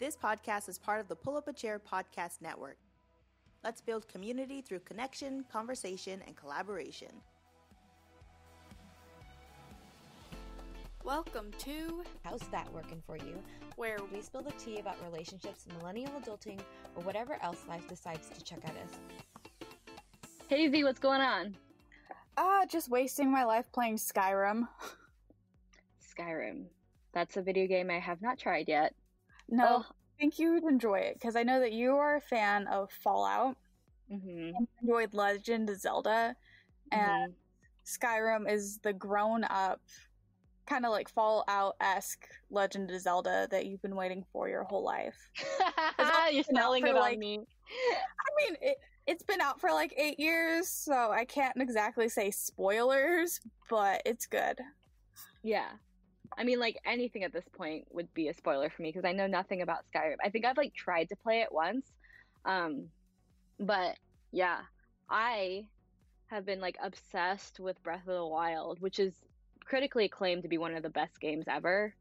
This podcast is part of the Pull Up a Chair podcast network. Let's build community through connection, conversation, and collaboration. Welcome to How's That Working For You? where We spill the tea about relationships, millennial adulting, or whatever else life decides to chuck at us. Hey V, what's going on? just wasting my life playing Skyrim. Skyrim. That's a video game I have not tried yet. No, I think you would enjoy it because I know that you are a fan of Fallout. Mm-hmm. And enjoyed Legend of Zelda, and Skyrim is the grown-up, kind of like Fallout-esque Legend of Zelda that you've been waiting for your whole life. You're selling it on me. I mean, it's been out for like 8 years, so I can't exactly say spoilers, but it's good. Yeah. I mean, like, anything at this point would be a spoiler for me because I know nothing about Skyrim. I think I've, like, tried to play it once. But, yeah. I have been, like, obsessed with Breath of the Wild, which is critically acclaimed to be one of the best games ever.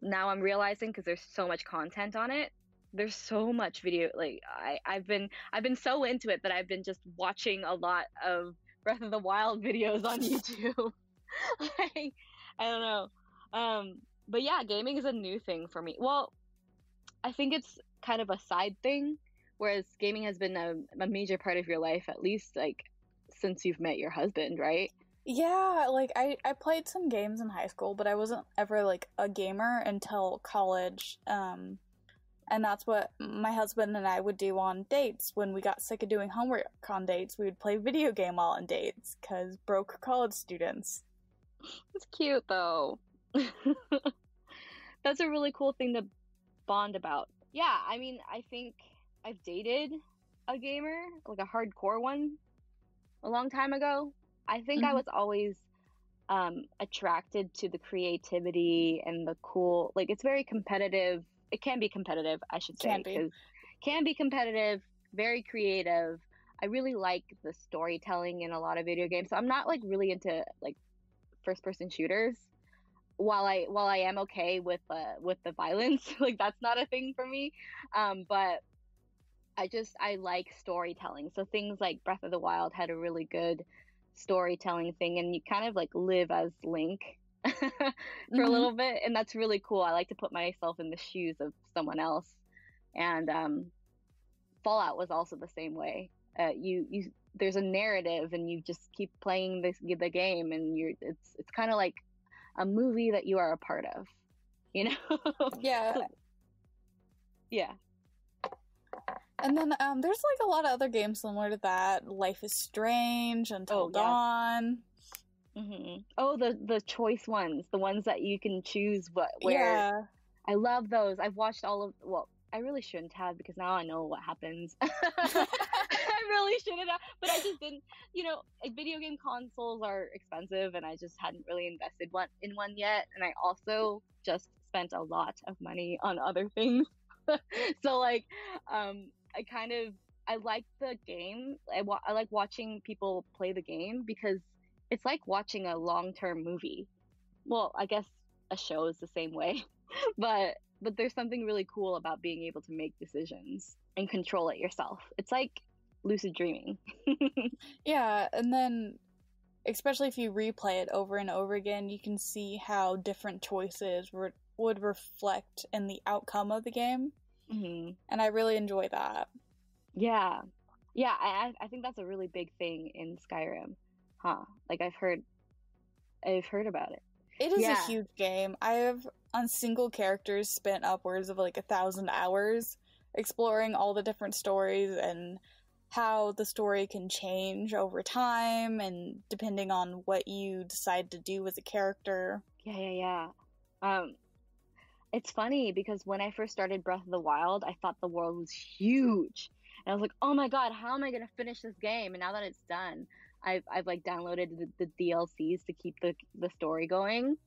Now I'm realizing, because there's so much content on it, there's so much video, like, I've been so into it that I've been just watching a lot of Breath of the Wild videos on YouTube. Like, I don't know. But yeah, gaming is a new thing for me. Well, I think it's kind of a side thing, whereas gaming has been a major part of your life, at least, like, since you've met your husband, right? Yeah, like, I played some games in high school, but I wasn't ever, like, a gamer until college, and that's what my husband and I would do on dates. When we got sick of doing homework on dates, we would play video game while on dates, because broke college students. It's cute, though. That's a really cool thing to bond about. Yeah, I mean, I think I've dated a gamer, like a hardcore one, a long time ago. I think I was always attracted to the creativity and the cool, like, it's very competitive. It can be competitive, I should say. Can be competitive, very creative. I really like the storytelling in a lot of video games. So I'm not, like, really into, like, first-person shooters. While I am okay with the violence, like, that's not a thing for me. But I like storytelling. So things like Breath of the Wild had a really good storytelling thing, and you kind of, like, live as Link for a little bit, and that's really cool. I like to put myself in the shoes of someone else. And Fallout was also the same way. You there's a narrative, and you just keep playing the game, and it's kind of like a movie that you are a part of, you know? Yeah. Yeah. And then there's, like, a lot of other games similar to that. Life is Strange, Until Dawn. Mm-hmm. Oh, the choice ones, the ones that you can choose where. Yeah. I love those. I've watched all of. Well, I really shouldn't have, because now I know what happens. I really shouldn't have, but I just didn't. You know, video game consoles are expensive, and I just hadn't really invested in one yet. And I also just spent a lot of money on other things. So, like, I like the game. I like watching people play the game because it's like watching a long-term movie. Well, I guess a show is the same way, but there's something really cool about being able to make decisions and control it yourself. It's like lucid dreaming. Yeah, and then especially if you replay it over and over again, you can see how different choices would reflect in the outcome of the game. Mm-hmm. And I really enjoy that. Yeah. I think that's a really big thing in Skyrim. Huh? Like, I've heard about it. It is a huge game. I have, on single characters, spent upwards of, like, 1,000 hours exploring all the different stories and how the story can change over time and depending on what you decide to do as a character. Yeah. It's funny because when I first started Breath of the Wild, I thought the world was huge. And I was like, oh my god, how am I going to finish this game? And now that it's done, I've like downloaded the DLCs to keep the story going.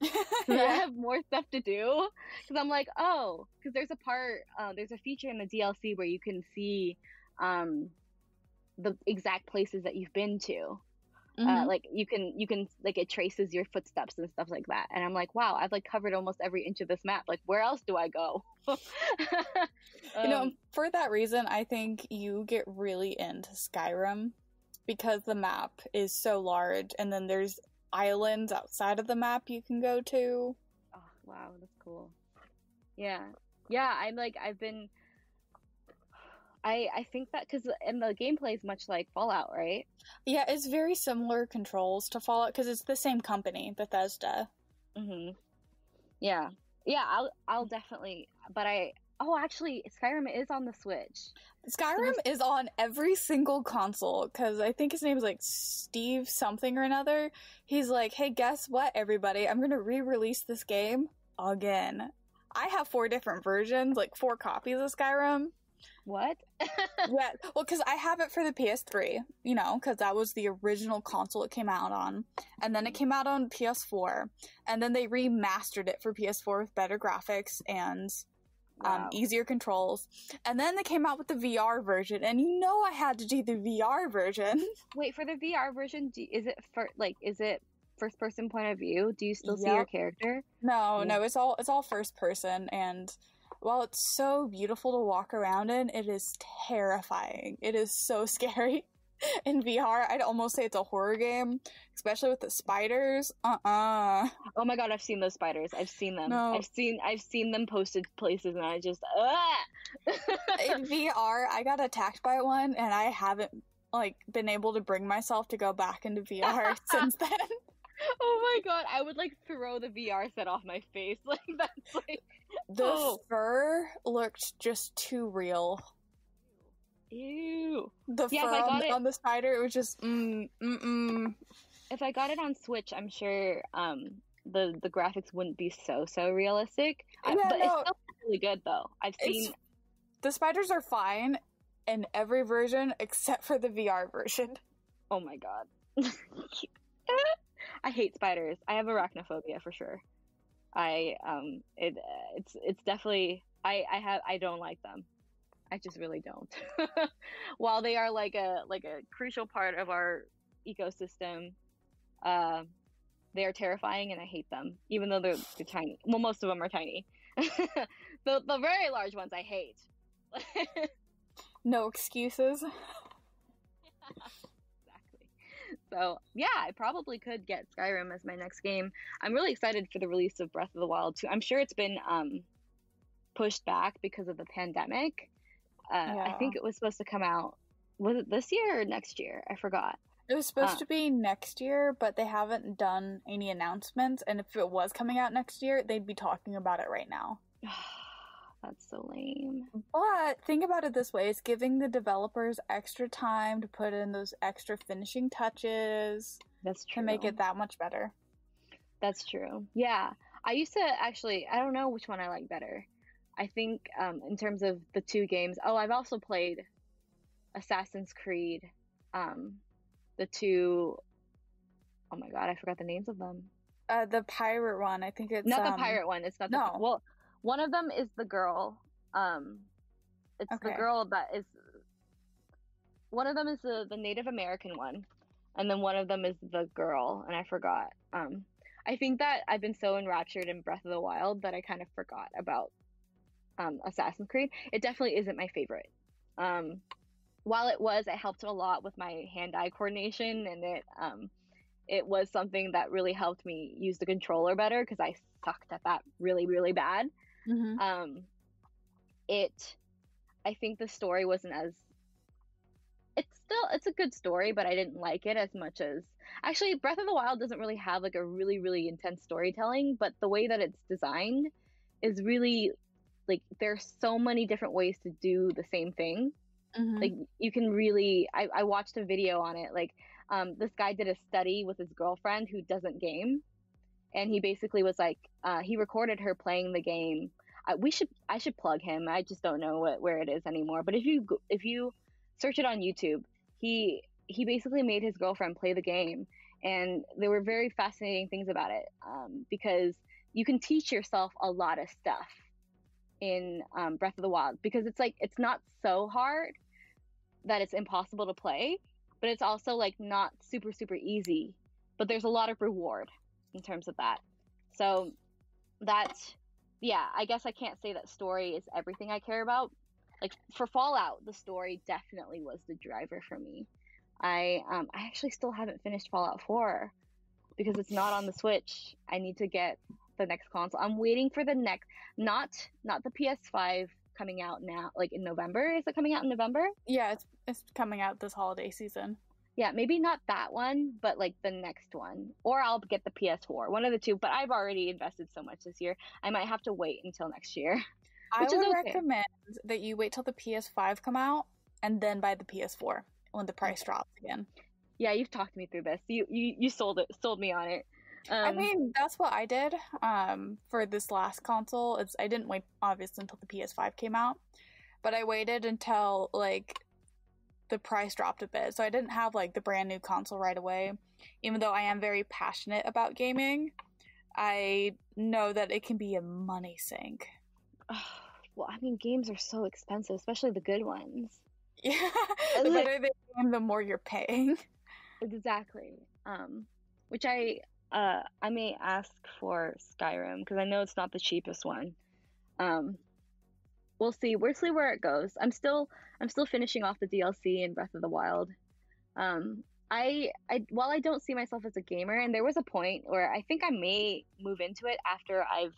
So I have more stuff to do. Because I'm like, because there's a feature in the DLC where you can see the exact places that you've been to. Mhm. Like you can like it traces your footsteps and stuff like that. And I'm like, wow, I've like covered almost every inch of this map. Like, where else do I go? For that reason, I think you get really into Skyrim because the map is so large, and then there's islands outside of the map you can go to. Oh, wow, that's cool. Yeah. Yeah, I think that because and the gameplay is much like Fallout, right? Yeah, it's very similar controls to Fallout because it's the same company, Bethesda. Yeah. Yeah, I'll definitely, but actually, Skyrim is on the Switch. Skyrim is on every single console because I think his name is like Steve something or another. He's like, hey, guess what, everybody? I'm going to re-release this game again. I have 4 different versions, like 4 copies of Skyrim. What? Yeah, well, because I have it for the PS3, because that was the original console it came out on. And then it came out on PS4. And then they remastered it for PS4 with better graphics and easier controls. And then they came out with the VR version. And I had to do the VR version. Wait, for the VR version, is it first person point of view? Do you still see your character? No, it's all first person, and while it's so beautiful to walk around in, it is terrifying. It is so scary. In VR, I'd almost say it's a horror game, especially with the spiders. Oh my god, I've seen those spiders. I've seen them. No. I've seen them posted places, and I just In VR, I got attacked by one, and I haven't been able to bring myself to go back into VR since then. Oh my god, I would throw the VR set off my face. That's the fur looked just too real. Ew. The fur on the spider, it was just If I got it on Switch, I'm sure the graphics wouldn't be so realistic. But it's still really good though. The spiders are fine in every version except for the VR version. Oh my god. I hate spiders. I have arachnophobia for sure. It's definitely I don't like them. I just really don't. While they are like a crucial part of our ecosystem, they are terrifying and I hate them. Even though they're tiny. Well, most of them are tiny. The very large ones I hate. No excuses. So, yeah, I probably could get Skyrim as my next game. I'm really excited for the release of Breath of the Wild 2. I'm sure it's been pushed back because of the pandemic. I think it was supposed to come out, was it this year or next year? I forgot. It was supposed to be next year, but they haven't done any announcements. And if it was coming out next year, they'd be talking about it right now. That's so lame. But think about it this way. It's giving the developers extra time to put in those extra finishing touches. That's true. To make it that much better. That's true. Yeah. I used to actually, I don't know which one I like better. I think in terms of the 2 games. Oh, I've also played Assassin's Creed. The 2, oh my god, I forgot the names of them. The pirate one. I think it's not the pirate one. It's not the well. One of them is the girl. It's the girl that is. One of them is the Native American one, and then one of them is the girl, and I forgot. I think that I've been so enraptured in Breath of the Wild that I kind of forgot about Assassin's Creed. It definitely isn't my favorite. While it helped a lot with my hand-eye coordination, and it was something that really helped me use the controller better because I sucked at that really, really bad. Mm-hmm. I think the story wasn't as. It's a good story, but I didn't like it as much as. Actually, Breath of the Wild doesn't really have a really, really intense storytelling, but the way that it's designed is really there's so many different ways to do the same thing. Mm-hmm. You can really. I watched a video on it. This guy did a study with his girlfriend who doesn't game. And he basically was he recorded her playing the game. I should plug him. I just don't know where it is anymore. But if you search it on YouTube, he basically made his girlfriend play the game, and there were very fascinating things about it because you can teach yourself a lot of stuff in Breath of the Wild because it's not so hard that it's impossible to play. but it's also like not super super easy, but there's a lot of reward in terms of that. So that, yeah, I guess I can't say that story is everything I care about. Like for Fallout, the story definitely was the driver for me. I actually still haven't finished Fallout 4 because it's not on the Switch. I need to get the next console. I'm waiting for the next, not the PS5 coming out now, like in November. Is it coming out in November? Yeah, it's coming out this holiday season. Yeah, maybe not that one, but like the next one. Or I'll get the PS4, one of the two. But I've already invested so much this year. I might have to wait until next year. I would recommend that you wait till the PS5 come out and then buy the PS4 when the price drops again. Yeah, you've talked me through this. You sold me on it. I mean, that's what I did for this last console. I didn't wait, obviously, until the PS5 came out, but I waited until, like, the price dropped a bit. So I didn't have, like, the brand new console right away. Even though I am very passionate about gaming, I know that it can be a money sink. Well, I mean, games are so expensive, especially the good ones. Yeah, the better the game, the more you're paying. Exactly. Which I may ask for Skyrim because I know it's not the cheapest one. We'll see. We'll see where it goes. I'm still finishing off the DLC in Breath of the Wild. While I don't see myself as a gamer, and there was a point where I think I may move into it after I've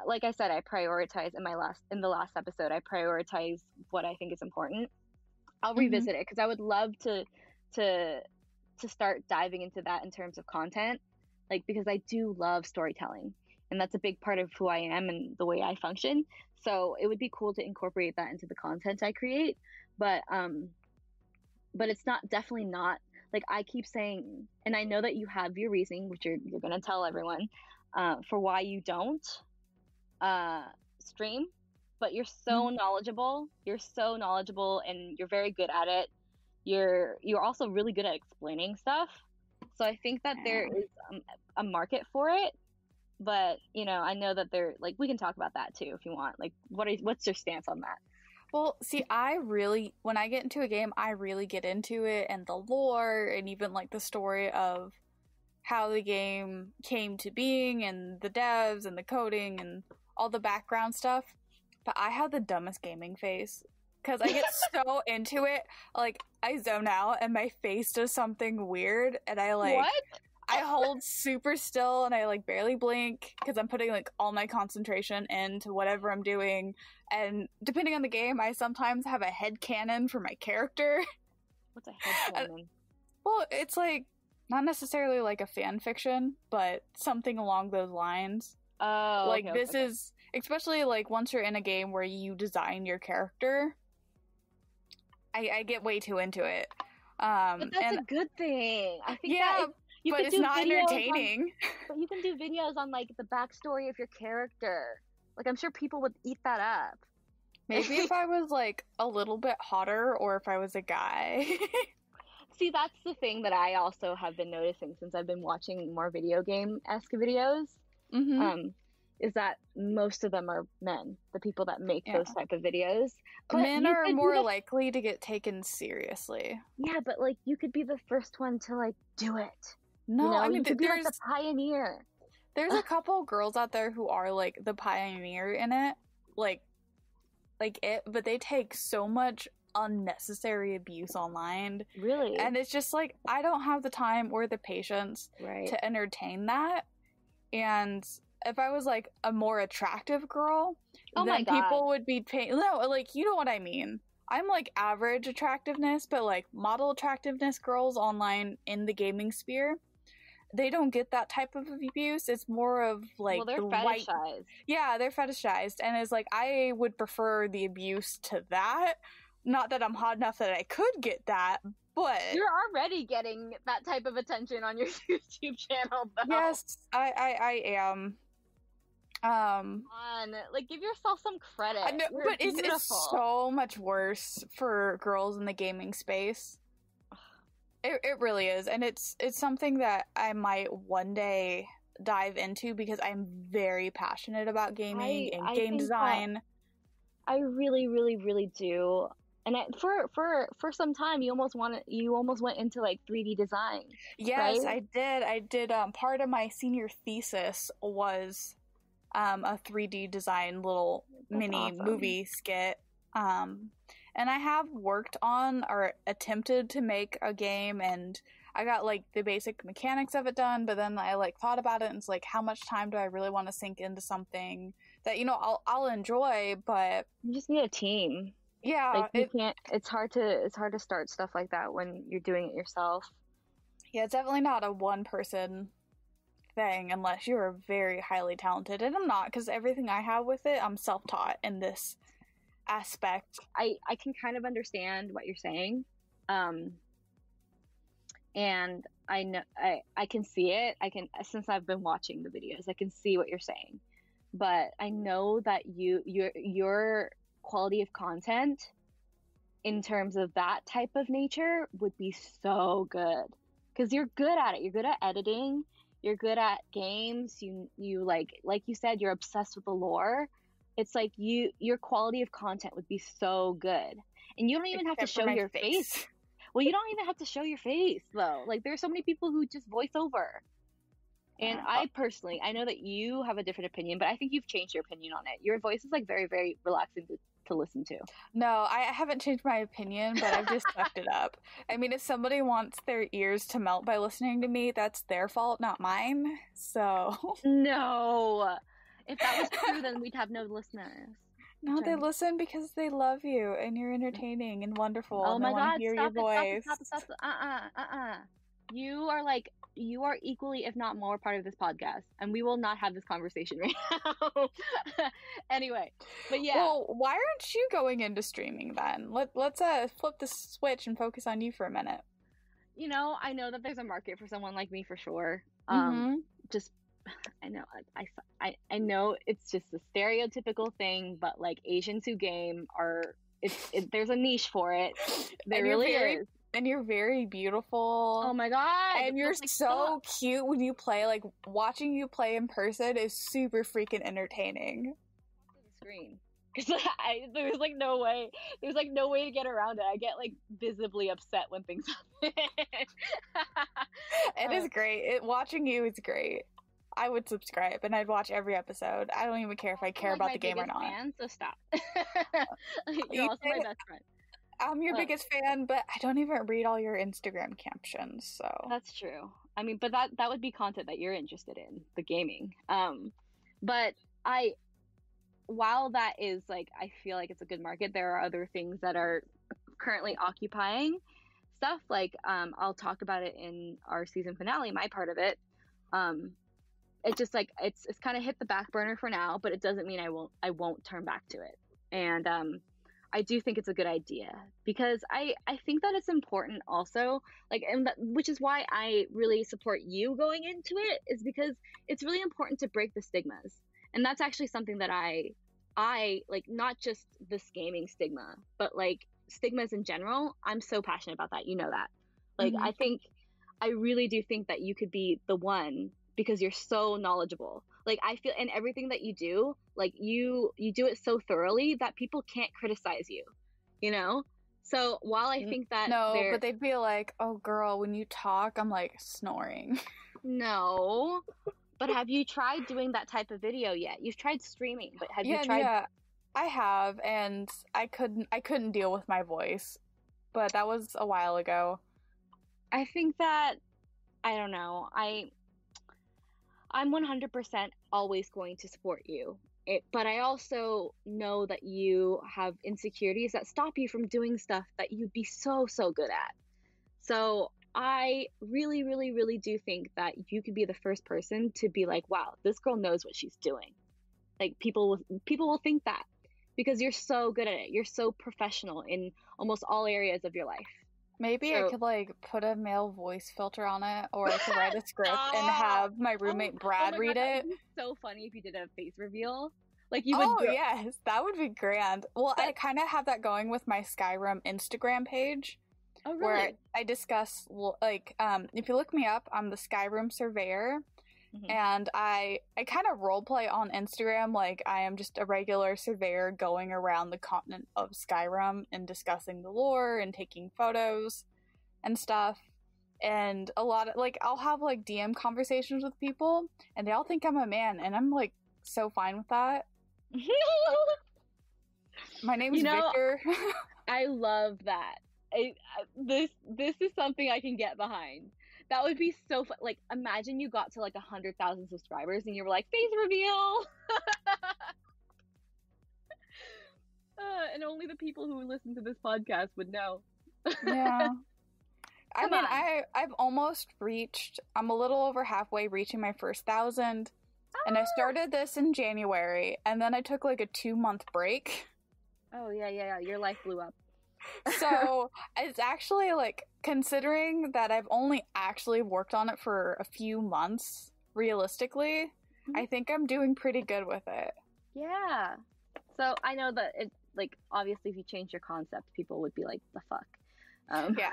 like I said, I prioritize in the last episode, I prioritize what I think is important. I'll revisit it because I would love to start diving into that in terms of content, like, because I do love storytelling and that's a big part of who I am and the way I function. So it would be cool to incorporate that into the content I create. But it's definitely not like I keep saying, and I know that you have your reasoning, which you're going to tell everyone, for why you don't stream, but you're so knowledgeable and you're very good at it. You're also really good at explaining stuff, so I think that there is a market for it. But I know that we can talk about that too if you want. Like, what's your stance on that? Well, see, when I get into a game, I really get into it and the lore and even like the story of how the game came to being and the devs and the coding and all the background stuff. But I have the dumbest gaming face because I get so into it. Like, I zone out and my face does something weird and I hold super still and I barely blink because I'm putting all my concentration into whatever I'm doing. And depending on the game, I sometimes have a headcanon for my character. What's a headcanon? Well, it's not necessarily a fan fiction, but something along those lines. Oh, this is, especially once you're in a game where you design your character, I get way too into it. But that's a good thing. I think but it's not entertaining. But you can do videos on the backstory of your character. I'm sure people would eat that up. Maybe if I was a little bit hotter, or if I was a guy. See, that's the thing that I also have been noticing since I've been watching more video game-esque videos. Is that most of them are men, the people that make those type of videos. But men are more likely to get taken seriously. Yeah, but you could be the first one to do it. No, I mean, you could be the pioneer. There's a couple girls out there who are the pioneer in it, but they take so much unnecessary abuse online. Really? And it's just I don't have the time or the patience to entertain that. And if I was a more attractive girl, then people would be paying. No, you know what I mean. I'm average attractiveness, but model attractiveness girls online in the gaming sphere, they don't get that type of abuse. It's more of well, they're fetishized. Yeah, they're fetishized, and it's I would prefer the abuse to that. Not that I'm hot enough that I could get that, but you're already getting that type of attention on your YouTube channel, though. Yes, I am. Give yourself some credit. I know, but it's so much worse for girls in the gaming space. It really is, and it's something that I might one day dive into because I'm very passionate about gaming and game design. I really, really, really do. And for some time, you almost went into like 3D design. Yes, right? I did. Part of my senior thesis was a 3D design little mini movie skit. And I have worked on or attempted to make a game, and I got like the basic mechanics of it done, but then I like thought about it and it's like, how much time do I really want to sink into something that, you know, I'll enjoy, but you just need a team. Yeah, like you can't. It's hard to start stuff like that when you're doing it yourself. Yeah, it's definitely not a one person thing unless you're very highly talented, and I'm not, because everything I have with it, I'm self-taught in this aspect. I can kind of understand what you're saying, and I know I can see it. Since I've been watching the videos, I can see what you're saying, but I know that your quality of content in terms of that type of nature would be so good, because you're good at it. You're good at editing. You're good at games. You like you said, you're obsessed with the lore. It's like your quality of content would be so good, and you don't even have to show your face. Well, you don't even have to show your face though. Like, there's so many people who just voice over. And I personally, I know that you have a different opinion, but I think you've changed your opinion on it. Your voice is like very, very relaxing to listen to. No, I haven't changed my opinion, but I've just sucked it up. I mean, if somebody wants their ears to melt by listening to me, that's their fault, not mine. So no, if that was true, then we'd have no listeners. No, they listen because they love you and you're entertaining and wonderful. Oh and my God! Hear your voice. Stop! You are equally, if not more, part of this podcast, and we will not have this conversation right now. Anyway, but yeah. Well, why aren't you going into streaming then? Let's flip the switch and focus on you for a minute. You know, I know that there's a market for someone like me for sure. Just, I know, I know it's just a stereotypical thing, but like Asians who game there's a niche for it. There really is. And you're very beautiful. Oh my God. And you're so cute when you play. Like, watching you play in person is super freaking entertaining. The screen. Because there's no way to get around it. I get like visibly upset when things happen. It is great. Watching you is great. I would subscribe and I'd watch every episode. I don't even care if I care about the game or not. Fan, so stop. You're also my best friend. I'm your biggest fan, but I don't even read all your Instagram captions, so... That's true. I mean, but that would be content that you're interested in, the gaming. But while that is, like, I feel like it's a good market, there are other things that are currently occupying stuff. Like, I'll talk about it in our season finale, my part of it. It just, like, it's kind of hit the back burner for now, but it doesn't mean I won't turn back to it. And, I do think it's a good idea, because I think that it's important also, like, which is why I really support you going into it, is because it's really important to break the stigmas. And that's actually something that I like, not just this gaming stigma, but like stigmas in general. I'm so passionate about that. You know that. Like, I really do think that you could be the one, because you're so knowledgeable. Like, I feel in everything that you do, like you do it so thoroughly that people can't criticize you, you know? So while I think that but they'd be like, oh girl, when you talk, I'm like snoring. No. But have you tried doing that type of video yet? You've tried streaming, but have you tried? Yeah, I have, and I couldn't deal with my voice. But that was a while ago. I think that, I don't know, I'm 100% always going to support you. But I also know that you have insecurities that stop you from doing stuff that you'd be so, so good at. So I really, really, really do think that you could be the first person to be like, wow, this girl knows what she's doing. Like, people will think that, because you're so good at it. You're so professional in almost all areas of your life. Maybe I could, like, put a male voice filter on it, or I could write a script and have my roommate Brad read it. That would be so funny if you did a face reveal. Like, you would. Oh, yes, that would be grand. Well, I kind of have that going with my Skyrim Instagram page. Oh, really? Where I discuss, like, if you look me up, I'm the Skyrim Surveyor, And I kind of roleplay on Instagram like I am just a regular surveyor going around the continent of Skyrim and discussing the lore and taking photos and stuff. And a lot of, like, I'll have, like, DM conversations with people, and they all think I'm a man, and I'm, like, so fine with that. My name's Victor. I love that. This is something I can get behind. That would be so fun. Like, imagine you got to, like, 100,000 subscribers, and you were like, face reveal! And only the people who listen to this podcast would know. Yeah. I've almost reached, I'm a little over halfway reaching my first 1,000, and I started this in January, and then I took like a 2-month break. Oh, yeah, your life blew up. So, it's actually, like, considering that I've only actually worked on it for a few months, realistically, I think I'm doing pretty good with it. Yeah. So, I know that it, like, obviously if you change your concept, people would be like, the fuck? Yeah.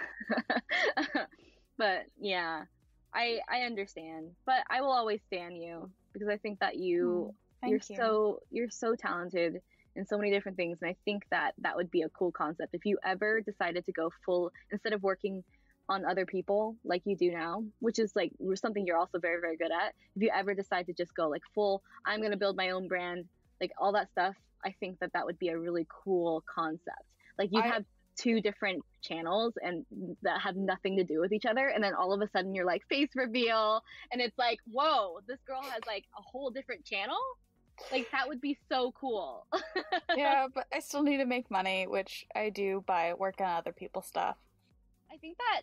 But yeah, I understand, but I will always stand you because I think that you're so talented in so many different things, and I think that would be a cool concept if you ever decided to go full, instead of working on other people like you do now, which is like something you're also very, very good at. If you ever decide to just go like full, I'm gonna build my own brand, like all that stuff, I think that would be a really cool concept. Like you have 2 different channels and that have nothing to do with each other, and then all of a sudden you're like face reveal, and it's like, whoa, this girl has like a whole different channel. Like that would be so cool. Yeah, but I still need to make money, which I do by working on other people's stuff. I think that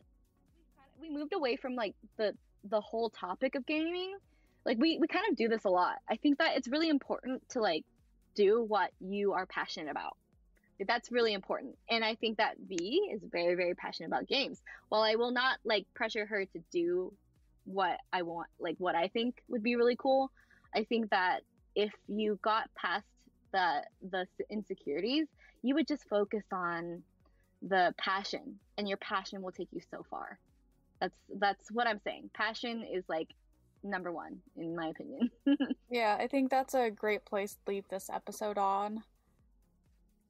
we moved away from like the whole topic of gaming. Like we kind of do this a lot. I think that it's really important to like do what you are passionate about. That's really important. And I think that V is very, very passionate about games. While I will not like pressure her to do what I want, like what I think would be really cool, I think that if you got past the insecurities, you would just focus on the passion, and your passion will take you so far. That's what I'm saying. Passion is like number 1 in my opinion. Yeah, I think that's a great place to leave this episode on.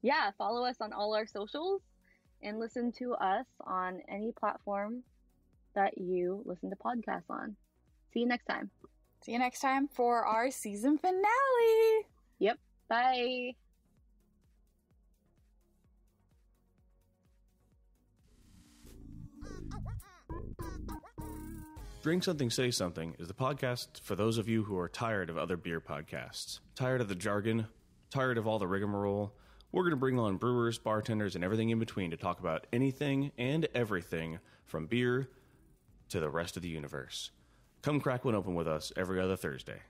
Yeah, follow us on all our socials and listen to us on any platform that you listen to podcasts on. See you next time. See you next time for our season finale. Yep. Bye. Drink Something, Say Something is the podcast for those of you who are tired of other beer podcasts. Tired of the jargon, tired of all the rigmarole. We're going to bring on brewers, bartenders, and everything in between to talk about anything and everything from beer to the rest of the universe. Come crack one open with us every other Thursday.